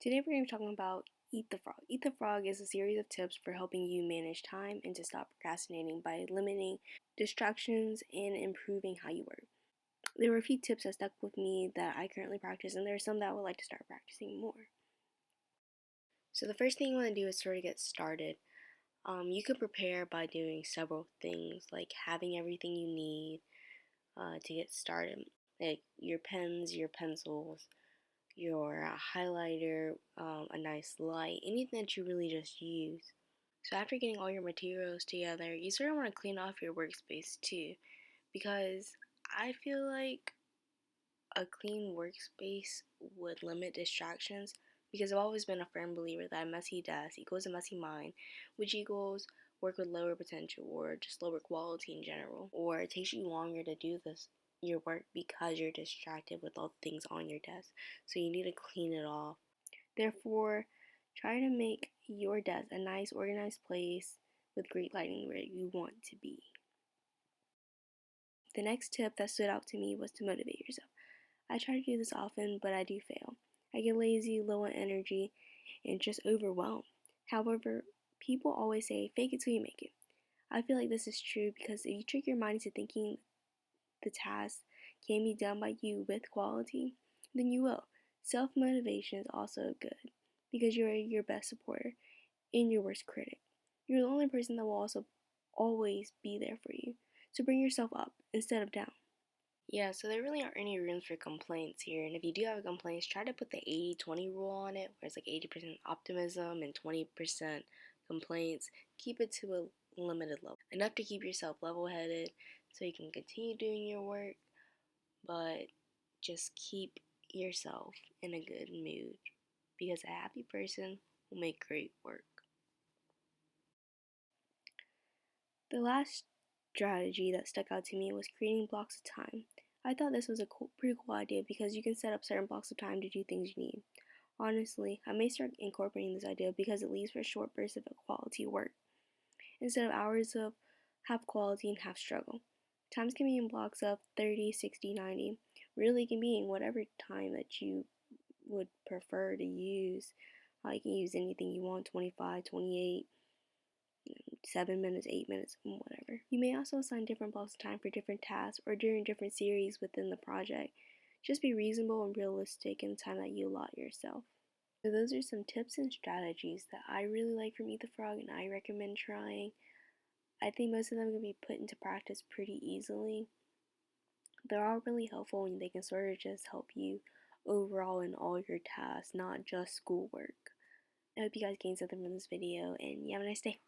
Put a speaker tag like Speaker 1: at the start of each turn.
Speaker 1: Today we're going to be talking about Eat the Frog. Eat the Frog is a series of tips for helping you manage time and to stop procrastinating by limiting distractions and improving how you work. There were a few tips that stuck with me that I currently practice, and there are some that I would like to start practicing more. So the first thing you want to do is sort of get started. You can prepare by doing several things, like having everything you need to get started, like your pens, your pencils, your highlighter, a nice light, anything that you really just use. So after getting all your materials together, you sort of want to clean off your workspace too, because I feel like a clean workspace would limit distractions, because I've always been a firm believer that a messy desk equals a messy mind, which equals work with lower potential or just lower quality in general, or it takes you longer to do this your work because you're distracted with all the things on your desk. So you need to clean it off. Therefore, try to make your desk a nice organized place with great lighting where you want to be. The next tip that stood out to me was to motivate yourself. I try to do this often, but I do fail. I get lazy, low on energy, and just overwhelmed. However, people always say, fake it till you make it. I feel like this is true because if you trick your mind into thinking the task can be done by you with quality, then you will. Self motivation is also good because you're your best supporter and your worst critic. You're the only person that will also always be there for you. So bring yourself up instead of down. Yeah, so there really aren't any rooms for complaints here. And if you do have complaints, try to put the 80-20 rule on it, where it's like 80% optimism and 20% complaints. Keep it to a limited level, enough to keep yourself level headed so you can continue doing your work, but just keep yourself in a good mood because a happy person will make great work. The last strategy that stuck out to me was creating blocks of time. I thought this was a pretty cool idea because you can set up certain blocks of time to do things you need. Honestly, I may start incorporating this idea because it leaves for short bursts of quality work instead of hours of half quality and half struggle. Times can be in blocks of 30, 60, 90. Really can be in whatever time that you would prefer to use. You can use anything you want, 25, 28, 7 minutes, 8 minutes, whatever. You may also assign different blocks of time for different tasks or during different series within the project. Just be reasonable and realistic in the time that you allot yourself. So those are some tips and strategies that I really like from Eat the Frog and I recommend trying. I think most of them can be put into practice pretty easily. They're all really helpful and they can sort of just help you overall in all your tasks, not just schoolwork. I hope you guys gained something from this video and you have a nice day.